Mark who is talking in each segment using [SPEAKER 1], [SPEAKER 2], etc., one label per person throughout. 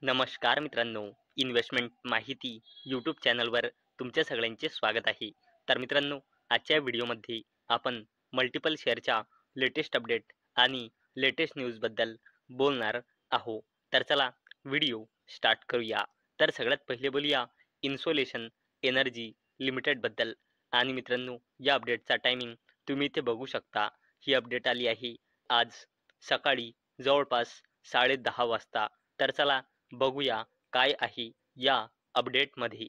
[SPEAKER 1] नमस्कार मित्रांनो, इन्व्हेस्टमेंट माहिती यूट्यूब चॅनलवर तुमच्या सगळ्यांचे स्वागत आहे. तर मित्रांनो, आजच्या व्हिडिओमध्ये आपण मल्टिपल शेअरच्या लेटेस्ट अपडेट आणि लेटेस्ट न्यूजबद्दल बोलणार आहोत. तर चला व्हिडिओ स्टार्ट करूया. तर सगळ्यात पहिले बोलूया इन्सोलेशन एनर्जी लिमिटेडबद्दल. आणि मित्रांनो, या अपडेटचा टायमिंग तुम्ही इथे बघू शकता. ही अपडेट आली आहे आज सकाळी जवळपास 10:30 वाजता. तर चला बघूया काय आहे या अपडेटमध्ये.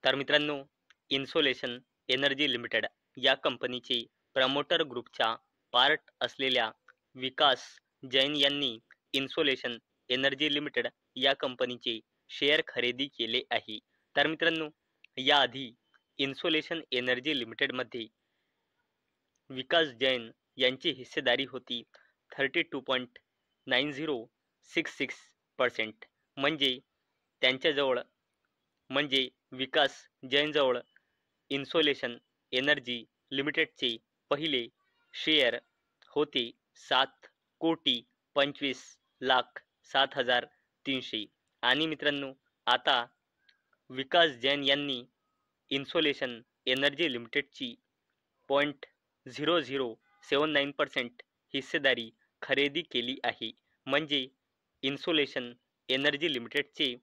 [SPEAKER 1] तर मित्रांनो, इन्सोलेशन एनर्जी लिमिटेड या कंपनीचे प्रमोटर ग्रुपच्या पार्ट असलेल्या विकास जैन यांनी इन्सोलेशन एनर्जी लिमिटेड या कंपनीचे शेअर खरेदी केले आहे. तर मित्रांनो, याआधी इन्सोलेशन एनर्जी लिमिटेडमध्ये विकास जैन यांची हिस्सेदारी होती 32.9066%. म्हणजे त्यांच्याजवळ म्हणजे विकास जैनजवळ इन्सोलेशन एनर्जी लिमिटेडचे पहिले शेअर होते 7,25,07,300. आणि मित्रांनो, आता विकास जैन यांनी इन्सोलेशन एनर्जी लिमिटेडची 0.0079% हिस्सेदारी खरेदी केली आहे. म्हणजे इन्सोलेशन एनर्जी लिमिटेडचे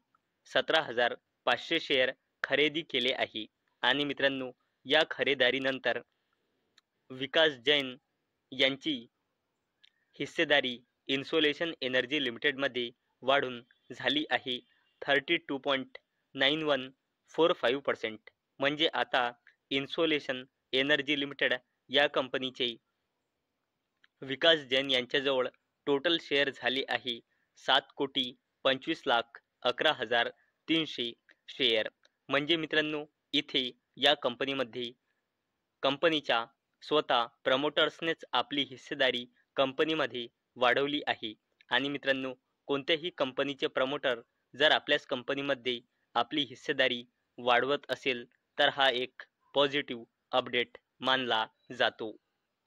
[SPEAKER 1] 17,500 शेअर खरेदी केले आहे. आणि मित्रांनो, या खरेदारीनंतर विकास जैन यांची हिस्सेदारी इन्सोलेशन एनर्जी लिमिटेडमध्ये वाढून झाली आहे 32.9145%. म्हणजे आता इन्सोलेशन एनर्जी लिमिटेड या कंपनीचे विकास जैन यांच्याजवळ टोटल शेअर झाले आहे 7,25,11,300 शेअर. म्हणजे मित्रांनो, इथे या कंपनीमध्ये कंपनीच्या स्वतः प्रमोटर्सनेच आपली हिस्सेदारी कंपनीमध्ये वाढवली आहे. आणि मित्रांनो, कोणत्याही कंपनीचे प्रमोटर जर आपल्याच कंपनीमध्ये आपली हिस्सेदारी वाढवत असेल तर हा एक पॉझिटिव्ह अपडेट मानला जातो.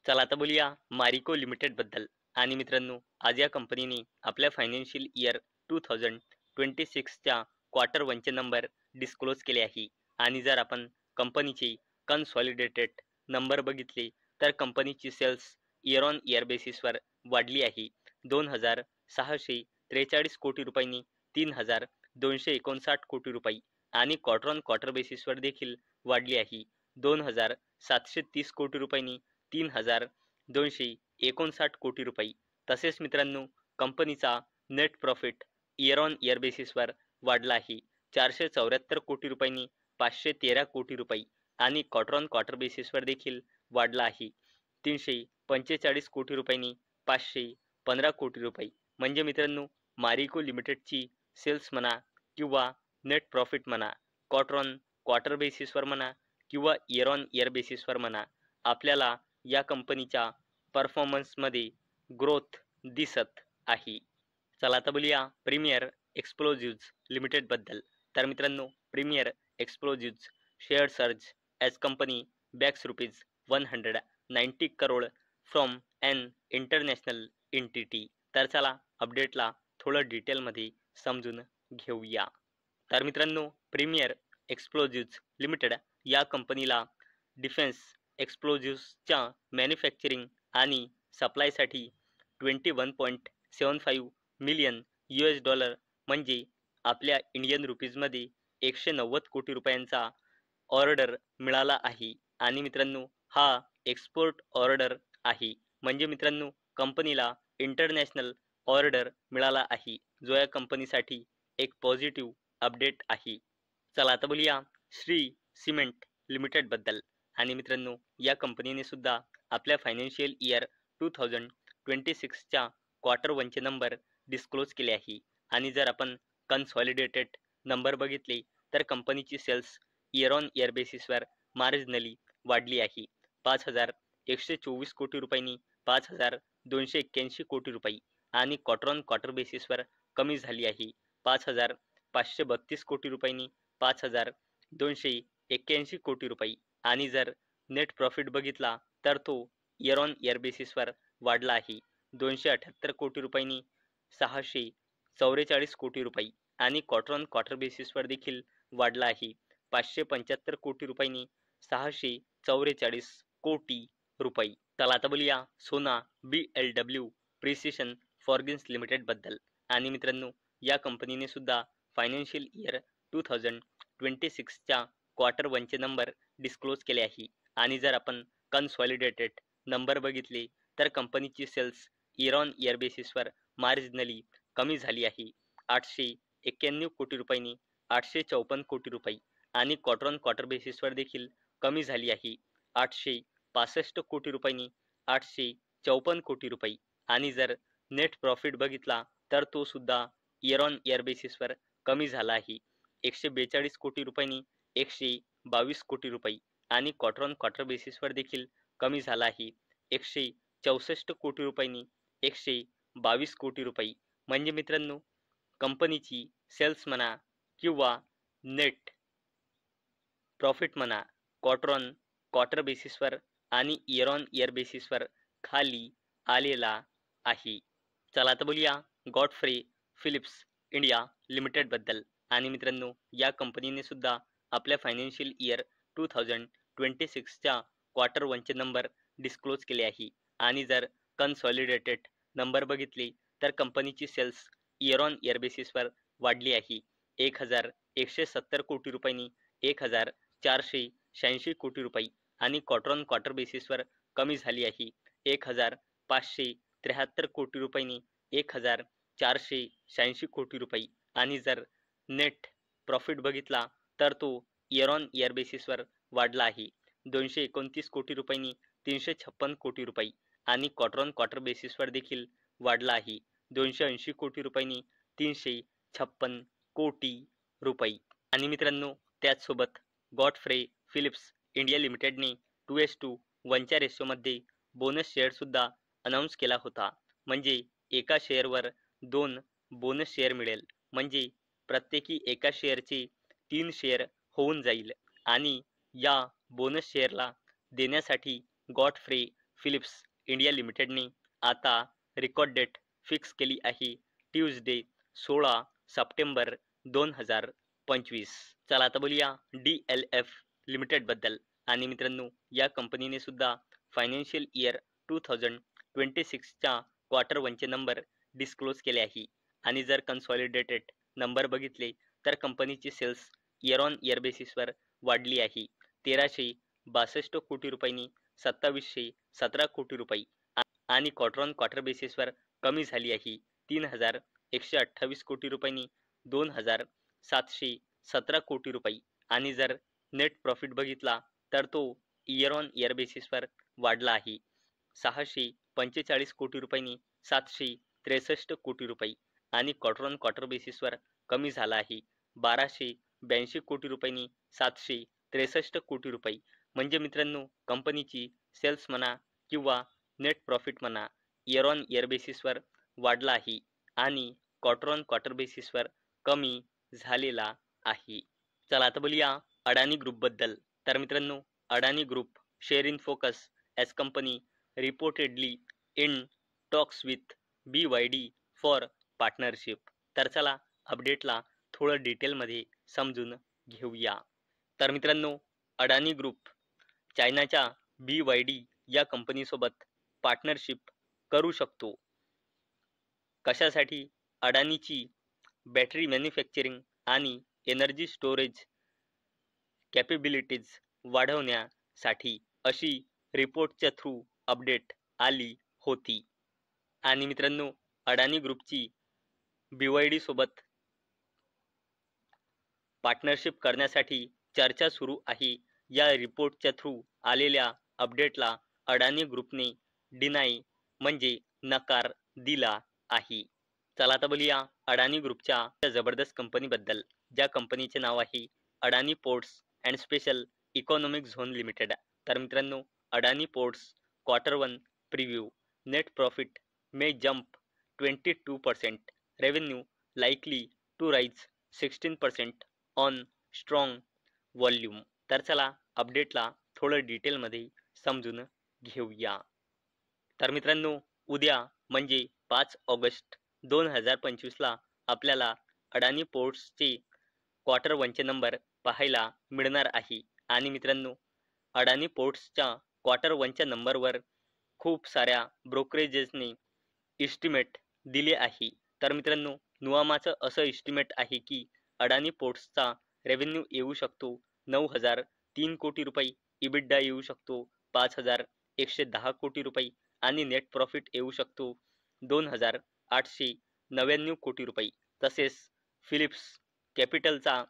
[SPEAKER 1] चला आता बोलूया मारिको लिमिटेडबद्दल. आणि मित्रांनो, आज या कंपनीने आपल्या फायनान्शियल इयर 2026च्या क्वार्टर वनचे नंबर डिस्क्लोज केले आहे. आणि जर आपण कंपनीचे कन्सॉलिडेटेड नंबर बघितले तर कंपनीची सेल्स इयर ऑन इयर बेसिसवर वाढली आहे 2,643 कोटी रुपयांनी 3,259 कोटी रुपये. आणि क्वार्टर ऑन क्वार्टर बेसिसवर देखील वाढली आहे 2,730 कोटी रुपयांनी 3,259 कोटी रुपये. तसेच मित्रांनो, कंपनीचा net profit year on year बेसिसवर वाढला आहे 474 कोटी रुपयांनी 513 कोटी रुपये. आणि क्वार्टर ऑन क्वार्टर बेसिसवर देखील वाढला आहे 345 कोटी रुपयांनी 515 कोटी रुपये. म्हणजे मित्रांनो, मारिको लिमिटेडची सेल्स म्हणा किंवा नेट प्रॉफिट म्हणा, क्वार्टर ऑन क्वार्टर बेसिसवर म्हणा किंवा इयर ऑन इयर बेसिसवर म्हणा, आपल्याला या कंपनीच्या परफॉर्मन्समध्ये ग्रोथ दिसत आहे. चला आता बोलूया प्रीमियर एक्सप्लोजिव्ज लिमिटेडबद्दल. तर मित्रांनो, premier explosives share surge as company backs ₹190 crore from an international entity. तर चला अपडेटला थोडं डिटेलमध्ये समजून घेऊया. तर मित्रांनो, प्रीमियर एक्सप्लोजिव्ज लिमिटेड या कंपनीला डिफेन्स एक्सप्लोजिव्सच्या मॅन्युफॅक्चरिंग आणि सप्लायसाठी $21.75 मिलियन म्हणजे आपल्या इंडियन रुपीजमध्ये 190 कोटी रुपयांचा ऑर्डर मिळाला आहे. आणि मित्रांनो, हा एक्सपोर्ट ऑर्डर आहे. म्हणजे मित्रांनो, कंपनीला इंटरनॅशनल ऑर्डर मिळाला आहे, जो या कंपनीसाठी एक पॉझिटिव्ह अपडेट आहे. चला आता बोलूया श्री सिमेंट लिमिटेडबद्दल. आणि मित्रांनो, या कंपनीने सुद्धा आपल्या फायनान्शियल इयर 2026च्या क्वार्टर वनचे नंबर डिस्क्लोज केले आहे. आणि जर आपण कन्सॉलिडेटेड नंबर बघितले तर कंपनीची सेल्स इयर ऑन इयर बेसिसवर मार्जिनली वाढली आहे 5,124 कोटी रुपयांनी 5,281 कोटी रुपये. आणि क्वार्टर ऑन क्वार्टर बेसिसवर कमी झाली आहे 5,532 कोटी रुपयांनी 5,281 कोटी रुपये. आणि जर नेट प्रॉफिट बघितला तर तो इयर ऑन इयर बेसिसवर वाढला आहे 278 कोटी रुपयांनी 44 कोटी रुपये आणि क्वार्टर ऑन क्वार्टर बेसिसवर देखील वाढला आहे. 575 कोटी रुपयांनी 644 कोटी रुपये. चला आता बोलूया सोना BLW प्रिसिशन फॉर्गिन्स लिमिटेड बद्दल. आणि मित्रांनो, या कंपनीने सुद्धा फायनान्शियल इयर 2026च्या क्वार्टर वनचे नंबर डिस्क्लोज केले आहे. आणि जर आपण कन्सॉलिडेटेड नंबर बघितले तर कंपनीची सेल्स इयर ऑन इयर बेसिसवर मार्जिनली कमी झाली आहे. 891 कोटी रुपयांनी 854 कोटी रुपये आणि क्वार्टर ऑन क्वार्टर बेसिसवर देखील कमी झाली आहे. 865 कोटी रुपयांनी 854 कोटी रुपये. आणि जर नेट प्रॉफिट बघितला तर तो सुद्धा इयर ऑन इयर बेसिसवर कमी झाला आहे. 142 कोटी रुपयांनी 122 कोटी रुपये आणि क्वार्टर ऑन क्वार्टर बेसिसवर देखील कमी झाला आहे. 164 कोटी रुपयांनी 122 कोटी रुपये. म्हणजे मित्रांनो, कंपनीची सेल्स म्हणा किंवा नेट प्रॉफिट म्हणा, क्वार्टर ऑन क्वार्टर बेसिसवर आणि इयर ऑन इयर बेसिसवर खाली आलेला आहे. चला आता बोलूया गॉडफ्रे फिलिप्स इंडिया लिमिटेड बद्दल. आणि मित्रांनो, या कंपनीने सुद्धा आपल्या फायनान्शियल इयर 2026च्या क्वार्टर वनचे नंबर डिस्क्लोज केले आहे. आणि जर कन्सॉलिडेटेड नंबर बघितले तर कंपनीची सेल्स इयर ऑन इयर बेसिसवर वाढली आहे. 1170 कोटी रुपयांनी 1486 कोटी रुपये आणि क्वार्टर ऑन क्वार्टर बेसिसवर कमी झाली आहे. 1573 कोटी रुपयांनी 1486 कोटी रुपये. आणि जर नेट प्रॉफिट बघितला तर तो इयर ऑन इयर बेसिसवर वाढला आहे. 229 कोटी रुपयांनी 356 कोटी रुपये आणि क्वार्टर ऑन क्वार्टर बेसिसवर देखील वाढला आहे. 280 कोटी रुपयांनी 356 कोटी रुपये. आणि मित्रांनो, त्याचसोबत गॉडफ्रे फिलिप्स इंडिया लिमिटेडने 2:1च्या रेशोमध्ये बोनस शेअर सुद्धा अनाऊन्स केला होता. म्हणजे एका शेअरवर 2 बोनस शेअर मिळेल. म्हणजे प्रत्येकी एका शेअरचे 3 शेअर होऊन जाईल. आणि या बोनस शेअरला देण्यासाठी गॉडफ्रे फिलिप्स इंडिया लिमिटेडने आता रेकॉर्ड डेट फिक्स केली आहे, ट्यूजडे 16 सप्टेंबर 2025. चला आता बोलूया DLF लिमिटेड बद्दल. आणि मित्रांनो, या कंपनीने सुद्धा फायनान्शियल इयर 2026च्या क्वार्टर वनचे नंबर डिस्क्लोज केले आहे. आणि जर कन्सॉलिडेटेड नंबर बघितले तर कंपनीची सेल्स इयर ऑन इयर बेसिसवर वाढली आहे. 1362 कोटी रुपयांनी 2717 कोटी रुपये आणि क्वार्टर ऑन क्वार्टर बेसिसवर कमी झाली आहे. 3128 कोटी रुपयांनी 2717 कोटी रुपये. आणि जर नेट प्रॉफिट बघितला तर तो इयर ऑन इयर बेसिसवर वाढला आहे. 645 कोटी रुपयांनी 763 कोटी रुपये आणि क्वार्टर ऑन क्वार्टर बेसिसवर कमी झाला आहे. 1282 कोटी रुपयांनी 763 कोटी रुपये. म्हणजे मित्रांनो, कंपनीची सेल्स म्हणा किंवा नेट प्रॉफिट म्हणा इयर ऑन इयर बेसिसवर वाढला आहे आणि क्वार्टर ऑन क्वार्टर बेसिसवर कमी झालेला आहे. चला आता बोलूया अडानी ग्रुप बद्दल. तर मित्रांनो, Adani group share in focus as company reportedly in talks with BYD for partnership. तर चला अपडेटला थोडं डिटेलमध्ये समजून घेऊया. तर मित्रांनो, अडानी ग्रुप चायनाच्या BYD या कंपनीसोबत पार्टनरशिप करू शकतो. कशासाठी? अडानीची बॅटरी मॅन्युफॅक्चरिंग आणि एनर्जी स्टोरेज कॅपेबिलिटीज वाढवण्यासाठी, अशी रिपोर्टच्या थ्रू अपडेट आली होती. आणि मित्रांनो, अडानी ग्रुपची BYD सोबत पार्टनरशिप करण्यासाठी चर्चा सुरू आहे. या रिपोर्टच्या थ्रू आलेल्या अपडेटला अडानी ग्रुपने डिनाय म्हणजे नकार दिला आहे. चला आता बोलूया अडानी ग्रुपच्या जबरदस्त कंपनीबद्दल, ज्या कंपनीचे नाव आहे Adani ports and special economic zone limited. तर मित्रांनो, Adani ports quarter one preview. Net profit may jump 22%, revenue likely to rise 16% on strong volume. तर चला अपडेटला थोडं डिटेलमध्ये समजून घेऊया. तर मित्रांनो, उद्या म्हणजे 5 ऑगस्ट 2025ला आपल्याला अडाणी पोर्ट्सचे क्वार्टर वनचे नंबर पाहायला मिळणार आहे. आणि मित्रांनो, अडाणी पोर्ट्सच्या क्वार्टर वनच्या नंबरवर खूप साऱ्या ब्रोकरेजेसने इस्टिमेट दिले आहे. तर मित्रांनो, नुवामाचं असं इस्टिमेट आहे की अडाणी पोर्ट्सचा रेव्हेन्यू येऊ शकतो 9,003 कोटी रुपये, इबिडा येऊ शकतो 5,110 कोटी रुपये आणि नेट प्रॉफिट येऊ शकतो 2,899 कोटी रुपये. तसेच फिलिप्स कॅपिटलचा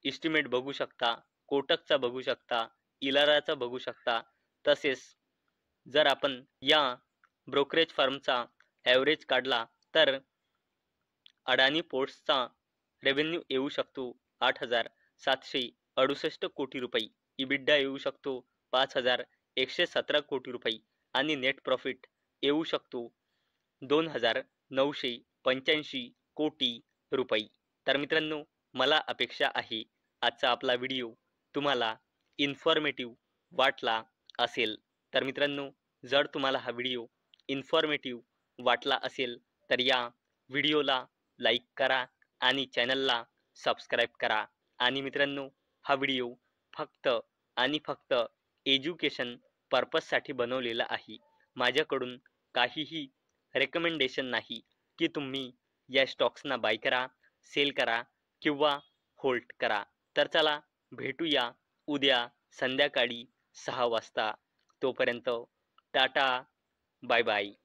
[SPEAKER 1] इस्टिमेट बघू शकता, कोटकचा बघू शकता, इलाराचा बघू शकता. तसेच जर आपण या ब्रोकरेज फर्मचा ॲव्हरेज काढला तर अडाणी पोर्ट्सचा रेव्हेन्यू येऊ शकतो 8,768 कोटी रुपये, इबिडा येऊ शकतो 5,117 कोटी रुपये आणि नेट प्रॉफिट येऊ शकतो 2,985 कोटी रुपये. तर मित्रांनो, मला अपेक्षा आहे आजचा आपला व्हिडिओ तुम्हाला इन्फॉर्मेटिव्ह वाटला असेल. तर मित्रांनो, जर तुम्हाला हा व्हिडिओ इन्फॉर्मेटिव्ह वाटला असेल तर या व्हिडिओला लाईक करा आणि चॅनलला सबस्क्राईब करा. आणि मित्रांनो, हा व्हिडिओ फक्त आणि फक्त एज्युकेशन पर्पजसाठी बनवलेला आहे. माझ्याकडून काहीही रेकमेंडेशन नाही की तुम्ही या स्टॉक्सना बाय करा, सेल करा किंवा होल्ड करा. तर चला भेटूया उद्या संध्याकाळी 6 वाजता. तोपर्यंत टाटा, बाय बाय.